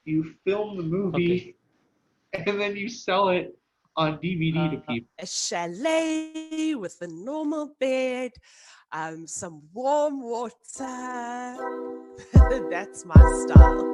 you film the movie, and then you sell it on DVD to people. A chalet with a normal bed, some warm water. That's my style.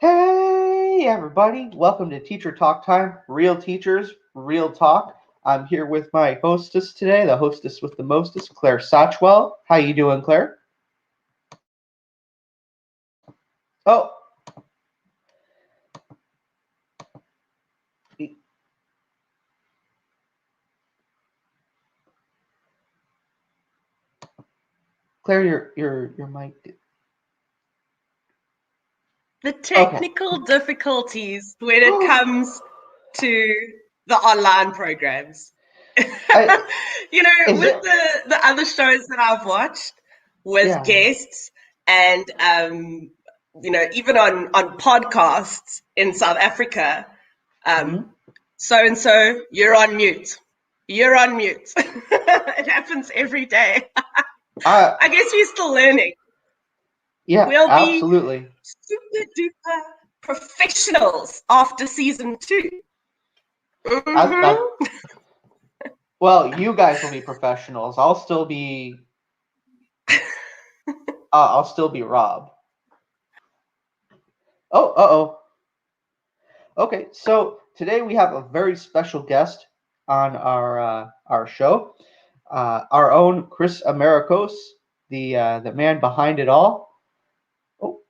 Hey everybody, welcome to Teacher Talk Time, real teachers, real talk. I'm here with my hostess today, the hostess with the mostest, Claire Sachwell. How you doing, Claire? Oh. Claire, your mic. The technical difficulties when it comes to the online programs. With the other shows that I've watched with guests and, even on podcasts in South Africa, so-and-so, you're on mute. You're on mute. It happens every day. I guess we're still learning. Yeah, we'll absolutely. Be super duper professionals after season 2. Well, you guys will be professionals. I'll still be Rob. Oh, Okay, so today we have a very special guest on our show. Our own Chris Americos, the man behind it all. Oh,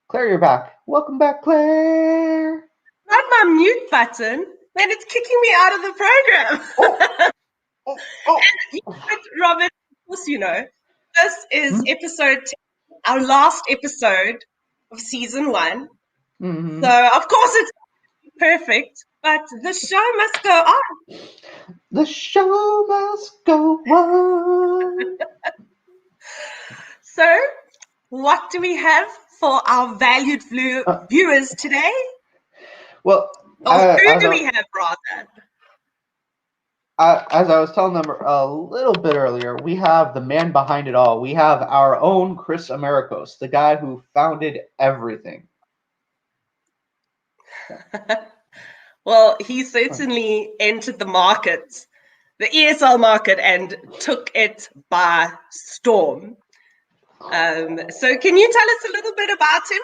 Claire, you're back. Welcome back, Claire. Not my mute button, then it's kicking me out of the program. Robert, of course, this is episode 10, our last episode of season 1. Mm-hmm. So, of course, it's perfect, but the show must go on. The show must go on. So, what do we have for our valued viewers today? Well, who do we have, rather? As I was telling them a little bit earlier, we have the man behind it all. We have our own Chris Americos, the guy who founded everything. Well, he certainly entered the market, the ESL market, and took it by storm. So can you tell us a little bit about him,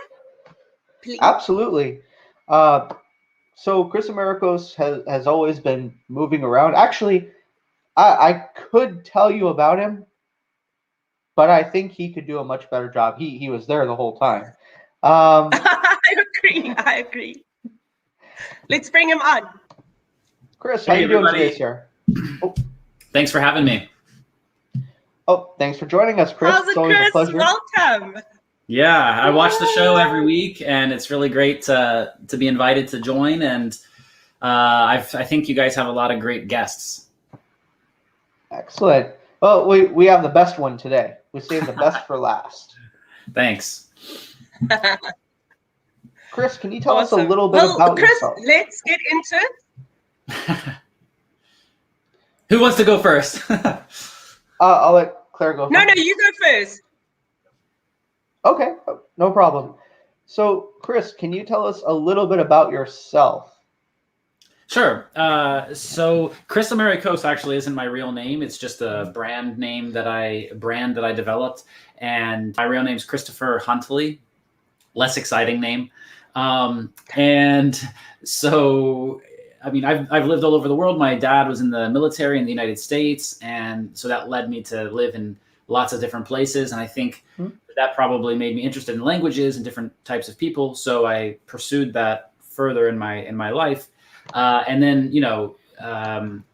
please? Absolutely. So Chris Americos has always been moving around. Actually, I could tell you about him, but I think he could do a much better job. He was there the whole time. I agree. Let's bring him on. Chris, how you doing today, sir? Thanks for having me. Oh, thanks for joining us, Chris. How's it, it's always Chris? A pleasure. Welcome. Yeah, I watch the show every week, and it's really great to be invited to join. And I think you guys have a lot of great guests. Excellent. Well, we have the best one today. We saved the best for last. Thanks. Chris, can you tell us a little bit about yourself? Chris, let's get into it. Who wants to go first? I'll let Claire go first. No, you go first. Okay, no problem. So, Chris, can you tell us a little bit about yourself? Sure. So Chris Americos actually isn't my real name. It's just a brand that I developed. And my real name is Christopher Huntley. Less exciting name. And so, I mean, I've lived all over the world. My dad was in the military in the United States. And so that led me to live in lots of different places. And I think that probably made me interested in languages and different types of people. So I pursued that further in my life. And then,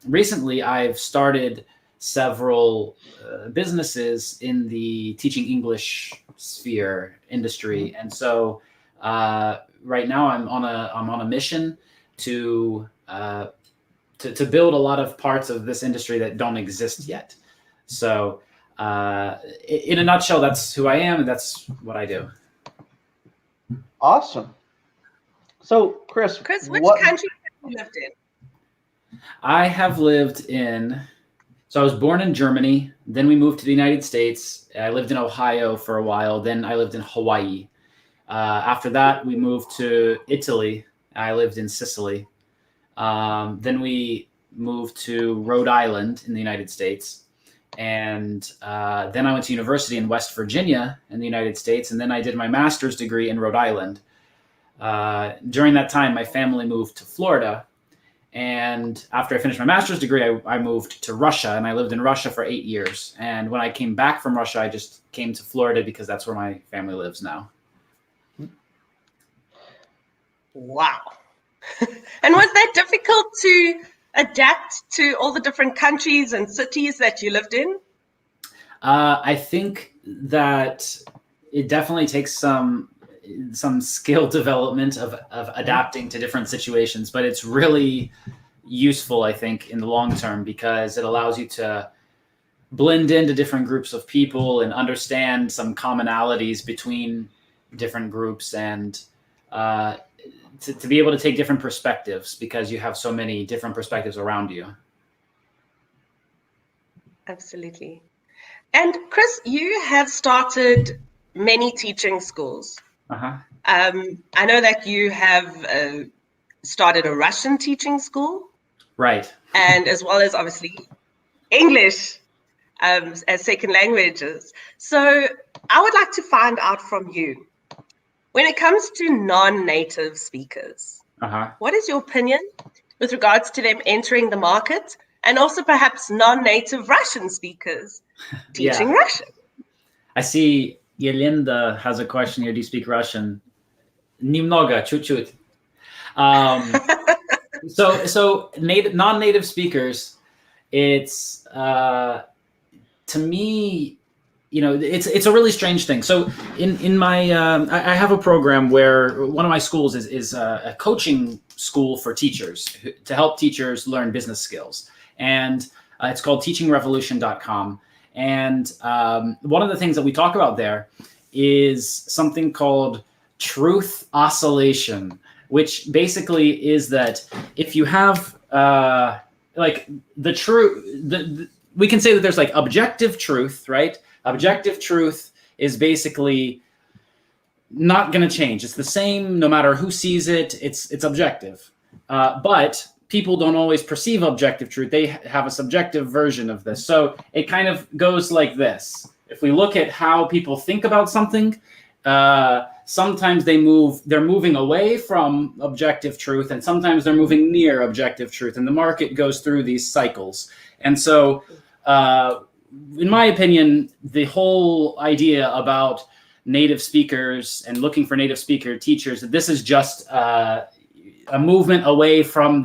recently I've started several businesses in the teaching English sphere industry. And so right now I'm on a mission to build a lot of parts of this industry that don't exist yet. So in a nutshell, that's who I am, and that's what I do. Awesome. So, Chris, Chris, which what? country have you lived in? I have lived in. So I was born in Germany. Then we moved to the United States. I lived in Ohio for a while. Then I lived in Hawaii. After that, we moved to Italy. I lived in Sicily. Then we moved to Rhode Island in the United States. And then I went to university in West Virginia in the United States. And then I did my master's degree in Rhode Island. During that time, my family moved to Florida. And after I finished my master's degree, I moved to Russia, and I lived in Russia for 8 years. And when I came back from Russia, I just came to Florida because that's where my family lives now. Wow. And was that difficult to adapt to all the different countries and cities that you lived in? I think that it definitely takes some skill development of adapting to different situations, but it's really useful, I think, in the long term, because it allows you to blend into different groups of people and understand some commonalities between different groups, and to be able to take different perspectives, because you have so many different perspectives around you. Absolutely. And Chris, you have started many teaching schools. Uh-huh. I know that you have started a Russian teaching school. Right. And as well as obviously English as second languages. So I would like to find out from you, when it comes to non-native speakers, what is your opinion with regards to them entering the market, and also perhaps non-native Russian speakers teaching Russian? I see Yelinda has a question here. Do you speak Russian? Немного, чуть-чуть. So non-native speakers, it's to me, it's a really strange thing. So in my I have a program where one of my schools is a coaching school for teachers to help teachers learn business skills, and it's called teachingrevolution.com. And one of the things that we talk about there is something called truth oscillation, which basically is that if you have like the truth, we can say that there's like objective truth, right? Objective truth is basically not going to change. It's the same no matter who sees it. It's objective. But people don't always perceive objective truth. They have a subjective version of this. So it kind of goes like this. If we look at how people think about something, sometimes they're moving away from objective truth, and sometimes they're moving near objective truth. And the market goes through these cycles. And so, in my opinion, the whole idea about native speakers and looking for native speaker teachers, this is just a movement away from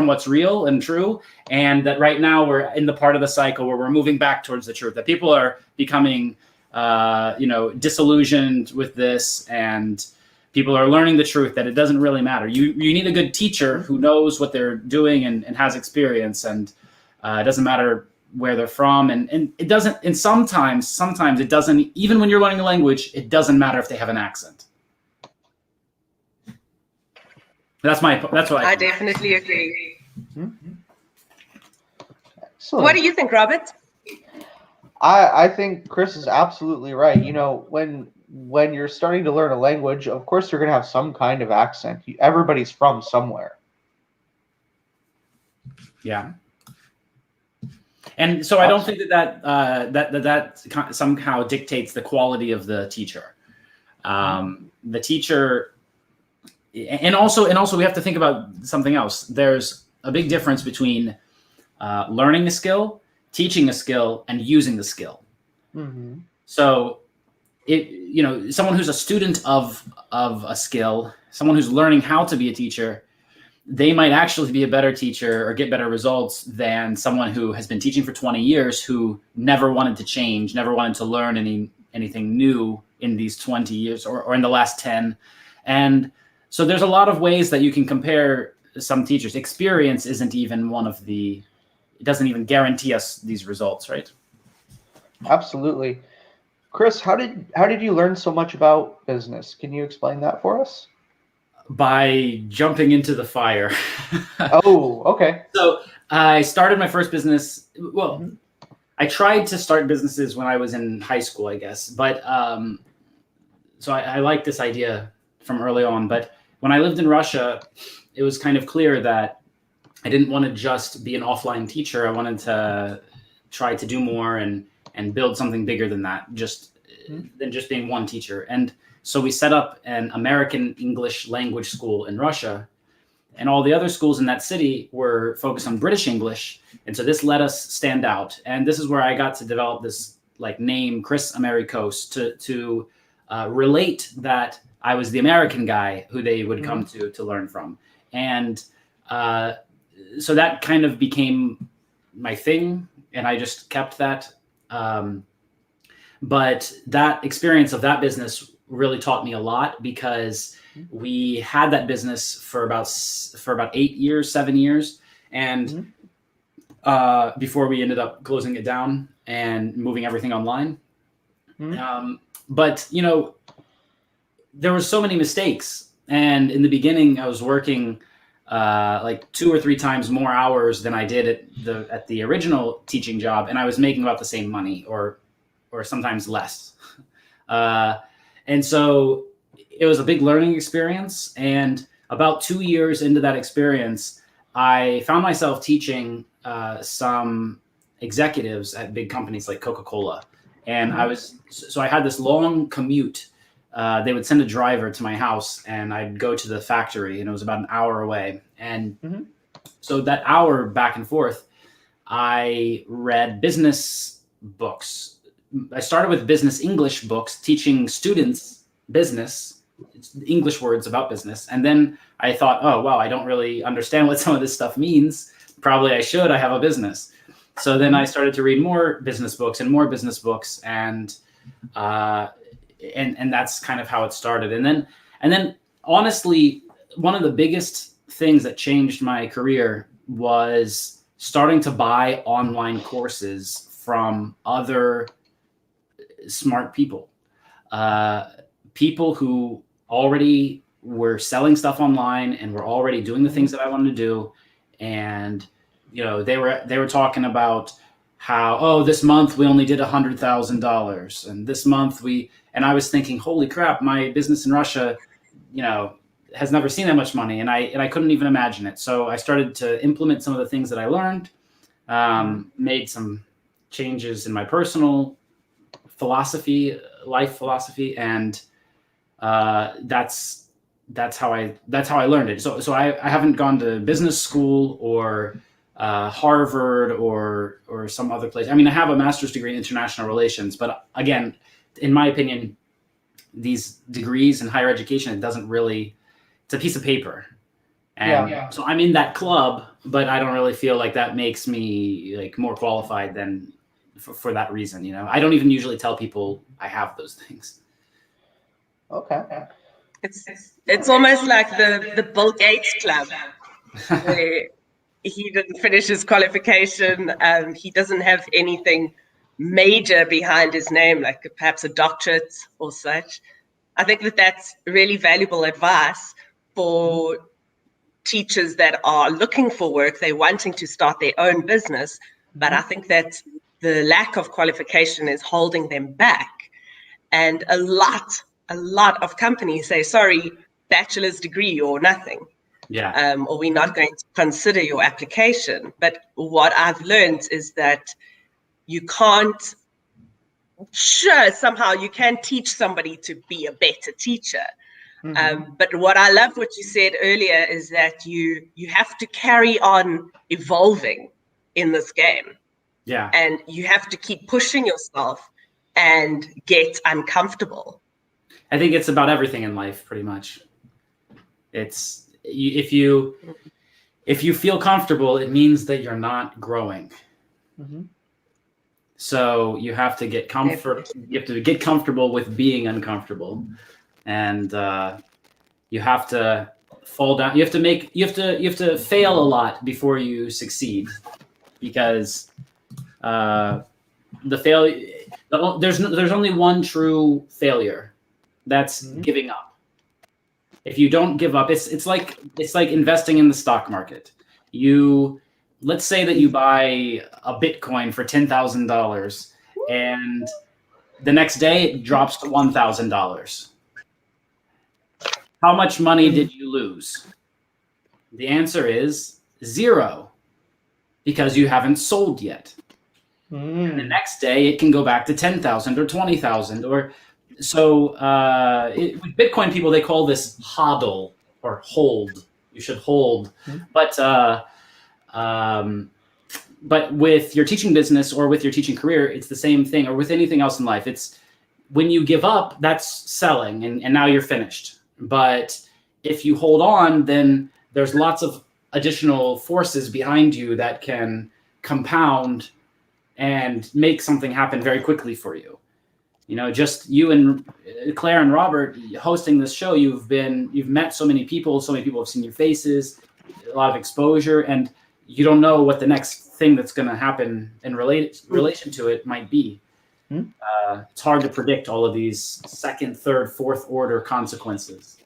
what's real and true, and that right now we're in the part of the cycle where we're moving back towards the truth, that people are becoming disillusioned with this, and people are learning the truth that it doesn't really matter. You need a good teacher who knows what they're doing and has experience, and it doesn't matter where they're from, and it doesn't, and sometimes it doesn't, even when you're learning a language, it doesn't matter if they have an accent. That's what I definitely agree. Mm-hmm. What do you think, Robert? I think Chris is absolutely right. When you're starting to learn a language, of course you're going to have some kind of accent. Everybody's from somewhere. Yeah. And so I don't think that somehow dictates the quality of the teacher. The teacher, and also we have to think about something else. There's a big difference between learning a skill, teaching a skill, and using the skill. Mm-hmm. So, someone who's a student of a skill, someone who's learning how to be a teacher, they might actually be a better teacher or get better results than someone who has been teaching for 20 years, who never wanted to change, never wanted to learn anything new in these 20 years or in the last 10. And so there's a lot of ways that you can compare some teachers. Experience isn't even it doesn't even guarantee us these results, right? Absolutely. Chris, how did you learn so much about business? Can you explain that for us? By jumping into the fire. Oh, okay. So I started my first business. Well, Mhm. I tried to start businesses when I was in high school, I guess. But so I liked this idea from early on. But when I lived in Russia, it was kind of clear that I didn't want to just be an offline teacher. I wanted to try to do more and build something bigger than that, Mhm. than just being one teacher. And so we set up an American English language school in Russia, and all the other schools in that city were focused on British English. And so this let us stand out. And this is where I got to develop this like name, Chris Americos, to relate that I was the American guy who they would come to learn from. And uh, so that kind of became my thing, and I just kept that. Um, but that experience of that business really taught me a lot, because we had that business for about 8 years, 7 years, and Mhm. before we ended up closing it down and moving everything online. Mhm. But there were so many mistakes, and in the beginning, I was working like 2 or 3 times more hours than I did at the original teaching job, and I was making about the same money, or sometimes less. Uh, and so it was a big learning experience. And about 2 years into that experience, I found myself teaching some executives at big companies like Coca-Cola. And I had this long commute. They would send a driver to my house, and I'd go to the factory, and it was about an hour away. And Mhm. so that hour back and forth, I read business books. I started with business English books, teaching students business, English words about business. And then I thought, oh, wow, I don't really understand what some of this stuff means. Probably I should. I have a business. So then I started to read more business books and more business books. Uh, and that's kind of how it started. And then honestly, one of the biggest things that changed my career was starting to buy online courses from other smart people, uh, people who already were selling stuff online and were already doing the things that I wanted to do. And they were talking about how, oh, this month we only did $100,000, and this month and I was thinking, holy crap, my business in Russia, you know, has never seen that much money, and I couldn't even imagine it. So I started to implement some of the things that I learned, made some changes in my personal philosophy, life philosophy, and that's how I learned it. So I haven't gone to business school or Harvard or some other place. I mean, I have a master's degree in international relations, but again, in my opinion, these degrees in higher education, it doesn't really. It's a piece of paper, and so I'm in that club, but I don't really feel like that makes me like more qualified than for that reason. I don't even usually tell people I have those things. Okay. It's almost like the Bill Gates Club, where he didn't finish his qualification. He doesn't have anything major behind his name, like perhaps a doctorate or such. I think that that's really valuable advice for teachers that are looking for work. They're wanting to start their own business, but I think that the lack of qualification is holding them back. And a lot of companies say, sorry, bachelor's degree or nothing. Yeah. Or we're not going to consider your application. But what I've learned is that you can't, sure, somehow you can teach somebody to be a better teacher. But what I love what you said earlier is that you have to carry on evolving in this game. Yeah. And you have to keep pushing yourself and get uncomfortable. I think it's about everything in life, pretty much. If you feel comfortable, it means that you're not growing. So you have to get comfort. You have to get comfortable with being uncomfortable, and you have to fall down. You have to fail a lot before you succeed, because the failure. There's only one true failure. That's giving up. If you don't give up, it's like investing in the stock market. Let's say that you buy a Bitcoin for $10,000 and the next day it drops to $1,000. How much money did you lose? The answer is 0, because you haven't sold yet. And the next day it can go back to 10,000 or 20,000 or so. With Bitcoin people, they call this hodl or hold. You should hold. But with your teaching business or with your teaching career, it's the same thing, or with anything else in life. It's when you give up, that's selling, and now you're finished. But if you hold on, then there's lots of additional forces behind you that can compound and make something happen very quickly for you. Just you and Claire and Robert hosting this show, you've met so many people have seen your faces, a lot of exposure, and you don't know what the next thing that's going to happen in relation to it might be. It's hard to predict all of these second, third, fourth order consequences.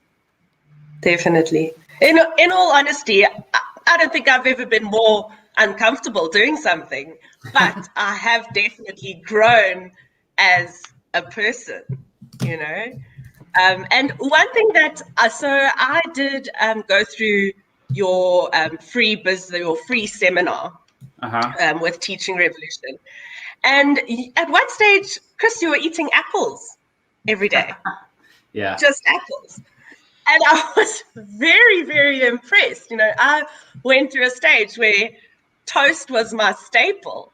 Definitely. In all honesty, I don't think I've ever been more uncomfortable doing something, but I have definitely grown as a person, And one thing that, so I did go through your free seminar with Teaching Revolution. And at one stage, Chris, you were eating apples every day. Yeah. Just apples. And I was very, very impressed. I went through a stage where toast was my staple.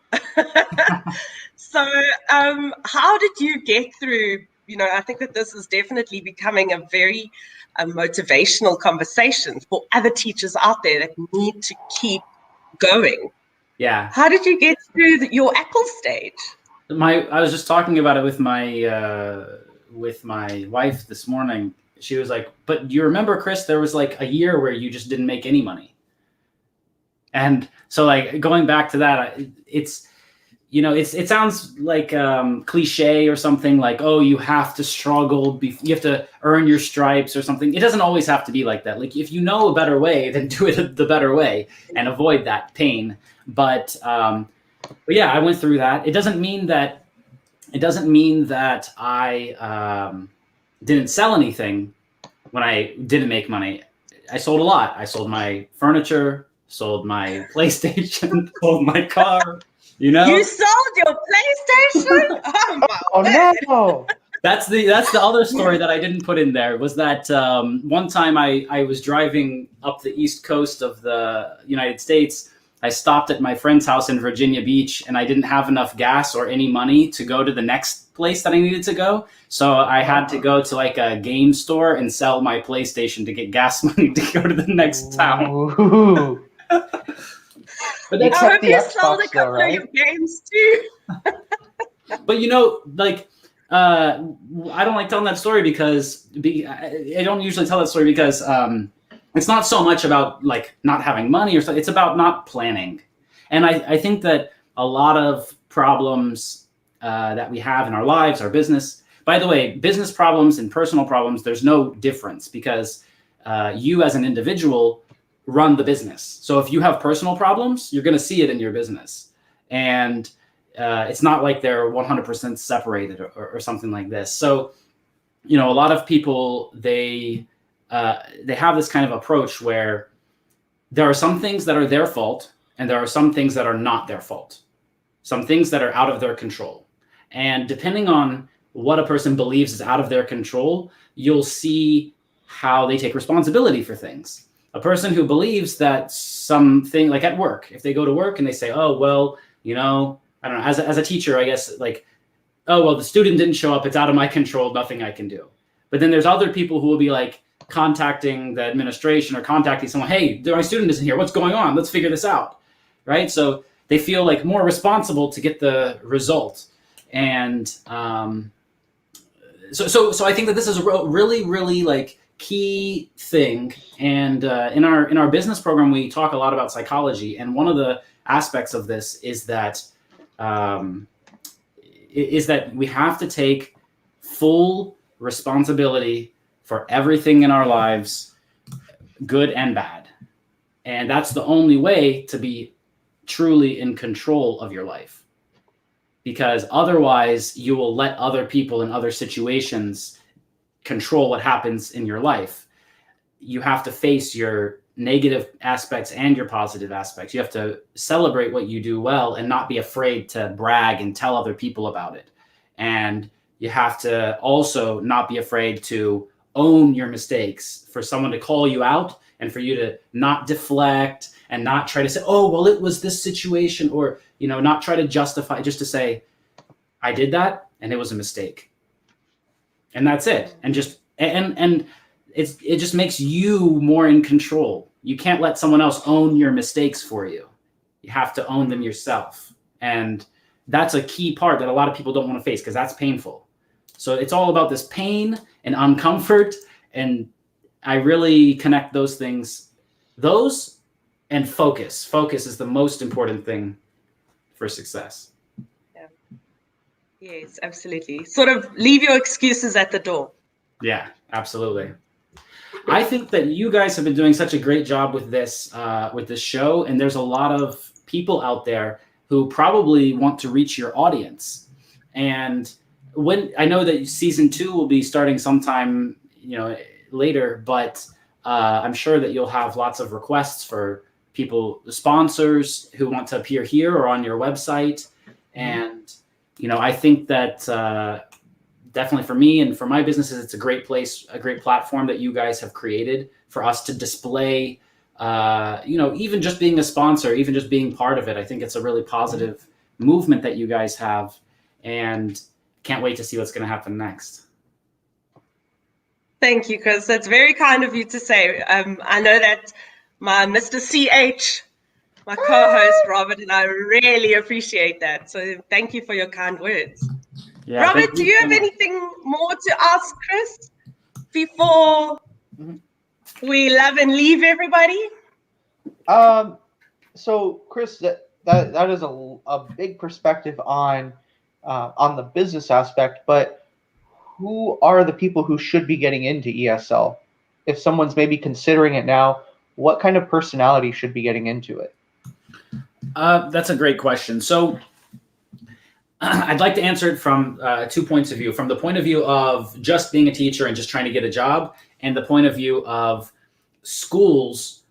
So how did you get through, I think that this is definitely becoming a very motivational conversation for other teachers out there that need to keep going. Yeah. How did you get through your apple stage? I was just talking about it with my wife this morning. She was like, "But do you remember, Chris, there was like a year where you just didn't make any money." And so like going back to that, it sounds like cliche or something like, oh, you have to struggle, you have to earn your stripes or something. It doesn't always have to be like that. Like if you know a better way, then do it the better way and avoid that pain. But yeah, I went through that. It doesn't mean that I didn't sell anything when I didn't make money. I sold a lot. I sold my furniture, sold my PlayStation, sold my car. You sold your PlayStation? Oh no! That's the other story that I didn't put in there, was that one time I was driving up the east coast of the United States. I stopped at my friend's house in Virginia Beach, and I didn't have enough gas or any money to go to the next place that I needed to go. So I had to go to like a game store and sell my PlayStation to get gas money to go to the next town. But I hope you sold a couple of your games too. But I don't like telling that story because I don't usually tell that story because it's not so much about like not having money or something. It's about not planning. And I think that a lot of problems that we have in our lives, our business, by the way, business problems and personal problems, there's no difference because you as an individual run the business. So if you have personal problems, you're going to see it in your business. And it's not like they're 100% separated or something like this. So, a lot of people, they have this kind of approach where there are some things that are their fault and there are some things that are not their fault, some things that are out of their control. And depending on what a person believes is out of their control, you'll see how they take responsibility for things. A person who believes that something, like at work, if they go to work and they say, oh, well, I don't know, as a teacher, I guess, like, oh, well, the student didn't show up, it's out of my control, nothing I can do. But then there's other people who will be like contacting the administration or contacting someone, hey, my student isn't here, what's going on? Let's figure this out, right? So they feel like more responsible to get the result. And so I think that this is a really, really like key thing. And in our business program, we talk a lot about psychology. And one of the aspects of this is that is that we have to take full responsibility for everything in our lives, good and bad. And that's the only way to be truly in control of your life. Because otherwise you will let other people in other situations control what happens in your life. You have to face your negative aspects and your positive aspects. You have to celebrate what you do well and not be afraid to brag and tell other people about it. And you have to also not be afraid to own your mistakes, for someone to call you out and for you to not deflect and not try to say, oh, well, it was this situation, or, not try to justify, just to say, I did that and it was a mistake. And that's it. And it just makes you more in control. You can't let someone else own your mistakes for you. You have to own them yourself. And that's a key part that a lot of people don't want to face, because that's painful. So it's all about this pain and uncomfort. And I really connect those things, those and focus. Focus is the most important thing for success. Yeah. Yes, absolutely. Sort of leave your excuses at the door. Yeah, absolutely. I think that you guys have been doing such a great job with this show, and there's a lot of people out there who probably want to reach your audience. And when I know that season 2 will be starting sometime, later, but I'm sure that you'll have lots of requests for people, sponsors who want to appear here or on your website. And, I think that definitely for me and for my businesses, it's a great place, a great platform that you guys have created for us to display, even just being a sponsor, even just being part of it. I think it's a really positive movement that you guys have, and can't wait to see what's going to happen next. Thank you, Chris. That's very kind of you to say. I know that my Mr. CH, my co-host Robert, and I really appreciate that. So thank you for your kind words. Yeah, Robert, do you have anything more to ask Chris before we love and leave everybody? So Chris, that is a big perspective on the business aspect, but who are the people who should be getting into ESL? If someone's maybe considering it now, what kind of personality should be getting into it? That's a great question. So I'd like to answer it from 2 points of view. From the point of view of just being a teacher and just trying to get a job, and the point of view of schools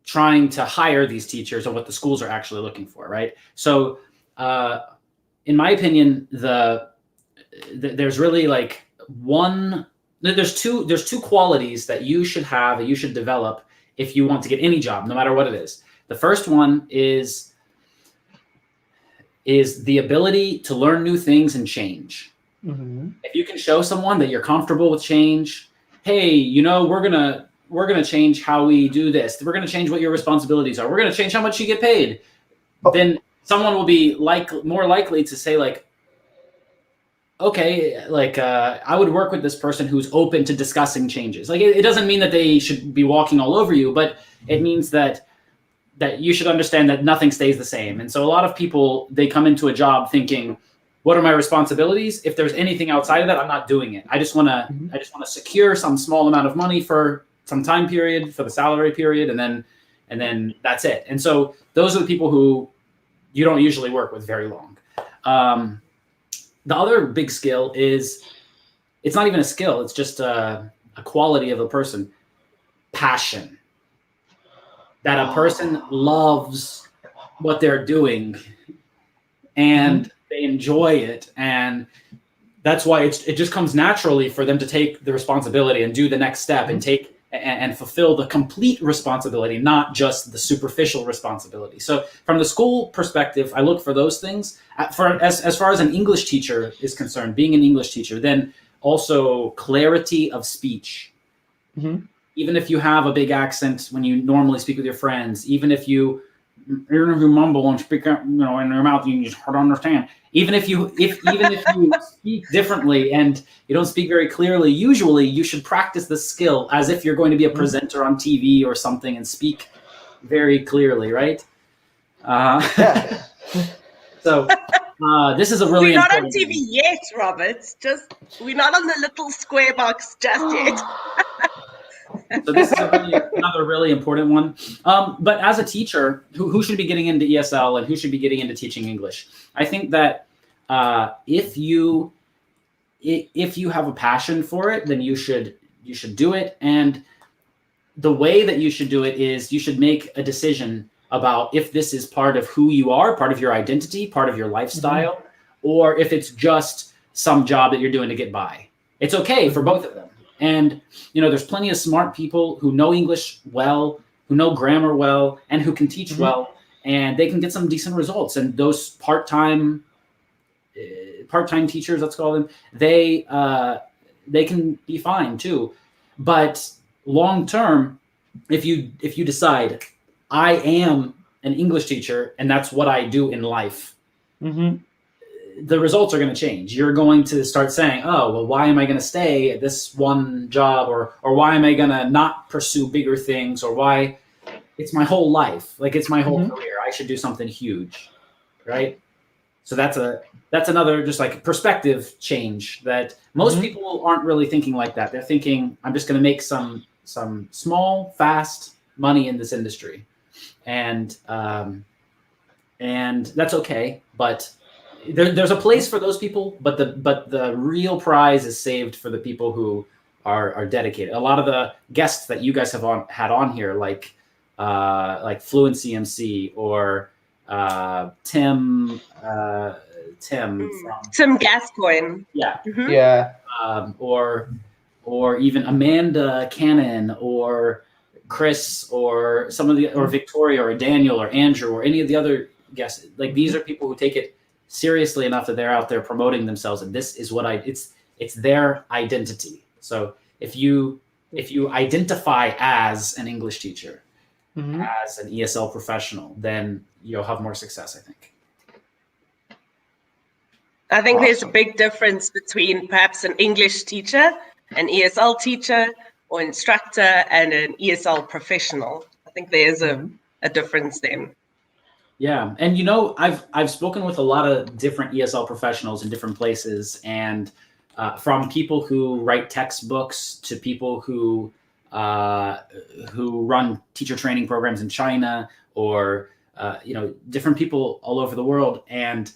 trying to hire these teachers and what the schools are actually looking for, right? So in my opinion, there's really like there's two qualities that you should have, that you should develop if you want to get any job, no matter what it is. The first one is the ability to learn new things and change. Mm-hmm. If you can show someone that you're comfortable with change, hey, we're gonna change how we do this. We're gonna change what your responsibilities are. We're gonna change how much you get paid. Then someone will be more likely to say like, okay, I would work with this person who's open to discussing changes. Like it doesn't mean that they should be walking all over you, but it means that you should understand that nothing stays the same. And so a lot of people, they come into a job thinking, what are my responsibilities? If there's anything outside of that, I'm not doing it. I just want to secure some small amount of money for some time period, for the salary period, and then that's it. And so those are the people who you don't usually work with very long. The other big skill is, it's not even a skill, it's just a quality of a person. Passion. That a person loves what they're doing and they enjoy it. And that's why it just comes naturally for them to take the responsibility and do the next step and fulfill the complete responsibility, not just the superficial responsibility. So from the school perspective, I look for those things. As far as an English teacher is concerned, being an English teacher, then also clarity of speech. Mm-hmm. Even if you have a big accent when you normally speak with your friends, even if you mumble and speak in your mouth, you just hard to understand. Even if you speak differently and you don't speak very clearly, usually you should practice the skill as if you're going to be a presenter on TV or something and speak very clearly, right? Yeah. So This is a We're really not on important TV yet, Robert. We're not on the little square box just yet. So this is another really important one. But as a teacher, who should be getting into ESL and who should be getting into teaching English? I think that if you have a passion for it, then you should do it. And the way that you should do it is you should make a decision about if this is part of who you are, part of your identity, part of your lifestyle, or if it's just some job that you're doing to get by. It's okay for both of them. And, there's plenty of smart people who know English well, who know grammar well, and who can teach well, and they can get some decent results. And those part-time teachers, let's call them, they can be fine too. But long term, if you decide I am an English teacher and that's what I do in life, the results are going to change. You're going to start saying, oh, well, why am I going to stay at this one job, or why am I going to not pursue bigger things, or why it's my whole life, like it's my whole career. I should do something huge, right? So that's another just like perspective change that most people aren't really thinking like that. They're thinking, I'm just going to make some small, fast money in this industry, and that's okay. But there's a place for those people, but the real prize is saved for the people who are dedicated. A lot of the guests that you guys have had on here, like Fluency MC or Tim Gascoigne. Yeah. Yeah. Or even Amanda Cannon or Chris or some of the, or Victoria or Daniel or Andrew or any of the other guests. Like, these are people who take it seriously enough that they're out there promoting themselves, and this is what it's their identity. So if you identify as an English teacher, as an ESL professional, then you'll have more success, I think. I think there's a big difference between perhaps an English teacher, an ESL teacher, or instructor, and an ESL professional. I think there's a difference then. Yeah, and I've spoken with a lot of different ESL professionals in different places, and from people who write textbooks to people who run teacher training programs in China, or different people all over the world, and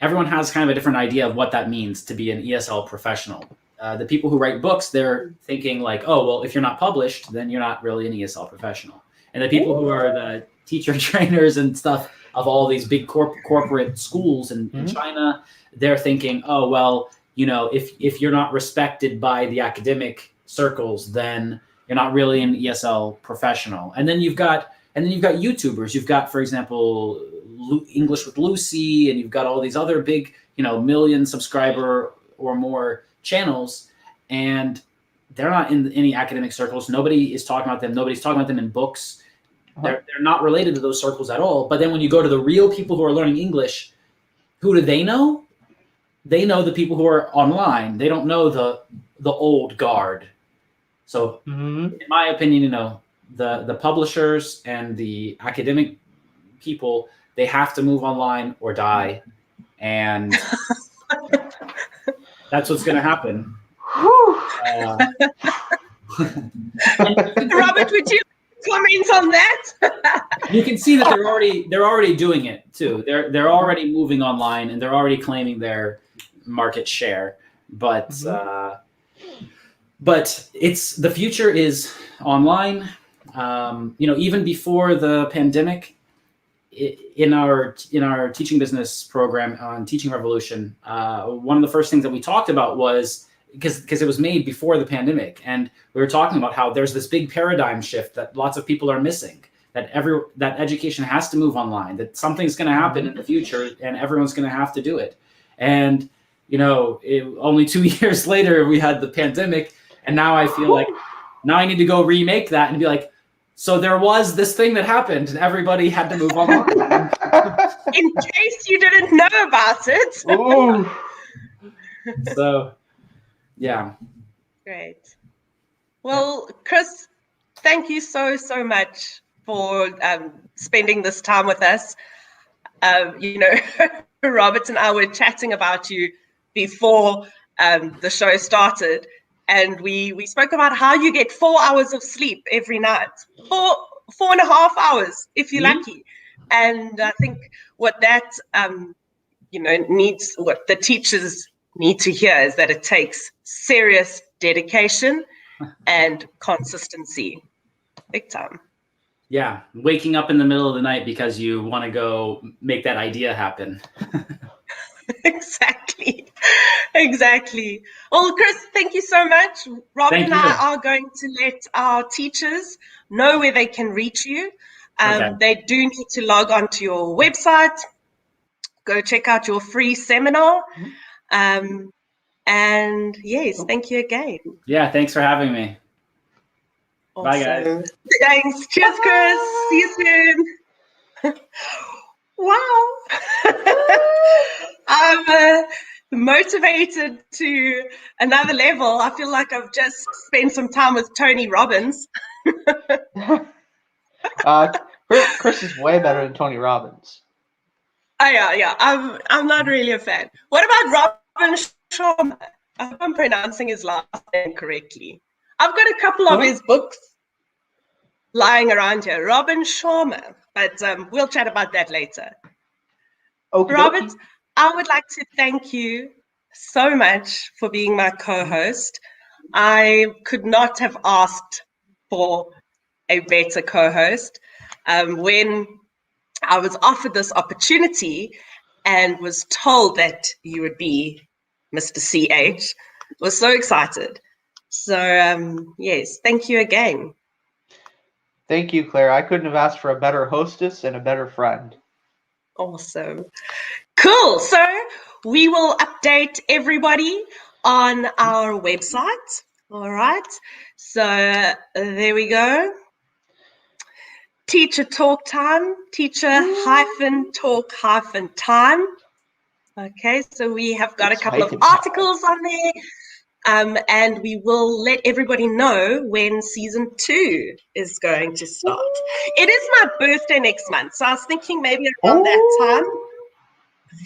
everyone has kind of a different idea of what that means to be an ESL professional. The people who write books, they're thinking like, oh, well, if you're not published, then you're not really an ESL professional. And the people who are the teacher trainers and stuff of all these big corporate schools in China, they're thinking, oh, well, if you're not respected by the academic circles, then you're not really an ESL professional. And then you've got YouTubers. You've got, for example, English with Lucy, and you've got all these other big, million subscriber or more channels, and they're not in any academic circles. Nobody is talking about them. Nobody's talking about them in books. They're not related to those circles at all. But then when you go to the real people who are learning English, who do they know? They know the people who are online. They don't know the old guard. So in my opinion, the publishers and the academic people, they have to move online or die. And that's what's going to happen. Robert, would you comment on that? You can see that they're already doing it too. They're already moving online, and they're already claiming their market share. But it's the future is online. Even before the pandemic, in our teaching business program on Teaching Revolution, one of the first things that we talked about was, because it was made before the pandemic, and we were talking about how there's this big paradigm shift that lots of people are missing, that education has to move online, that something's going to happen in the future and everyone's going to have to do it. And only 2 years later we had the pandemic, and now I feel like now I need to go remake that and be like, so there was this thing that happened and everybody had to move online. In case you didn't know about it. So, yeah. Great. Well, Chris, thank you so much for spending this time with us. Robert and I were chatting about you before the show started, and we spoke about how you get 4 hours of sleep every night, 4.5 hours if you're lucky. And I think what that needs, what the teachers need to hear is that it takes serious dedication and consistency, big time. Yeah, waking up in the middle of the night because you want to go make that idea happen. Exactly. Well, Chris, thank you so much. Rob Thank and you. I are going to let our teachers know where they can reach you. Okay. They do need to log on to your website, go check out your free seminar. And yes, thank you again. Yeah, thanks for having me. Awesome. Bye, guys. Thanks. Cheers, Chris. See you soon. Wow. I'm motivated to another level. I feel like I've just spent some time with Tony Robbins. Chris is way better than Tony Robbins. Oh yeah. I'm not really a fan. What about Robin Sharma? I hope I'm pronouncing his last name correctly. I've got a couple of his books lying around here. Robin Sharma, but we'll chat about that later. Okie Robert, dokie. I would like to thank you so much for being my co-host. I could not have asked for a better co-host. When I was offered this opportunity and was told that you would be Mr. CH, was so excited. So yes, thank you again. Thank you, Claire. I couldn't have asked for a better hostess and a better friend. Awesome. Cool. So we will update everybody on our website. All right. So there we go. Teacher talk time, teacher-talk-time. Okay, so we have got a couple of articles on there. And we will let everybody know when season 2 is going to start. It is my birthday next month, so I was thinking maybe around that time,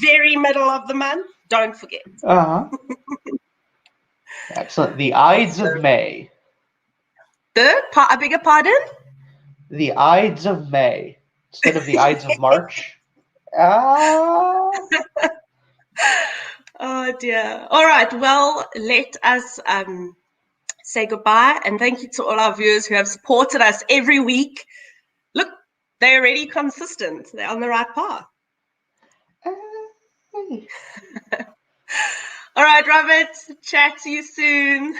very middle of the month, don't forget. Excellent. The Ides of May. I beg your pardon? The Ides of May instead of the Ides of March. Oh dear. All right. Well, let us say goodbye, and thank you to all our viewers who have supported us every week. Look, they're already consistent. They're on the right path. All right, Robert. Chat to you soon.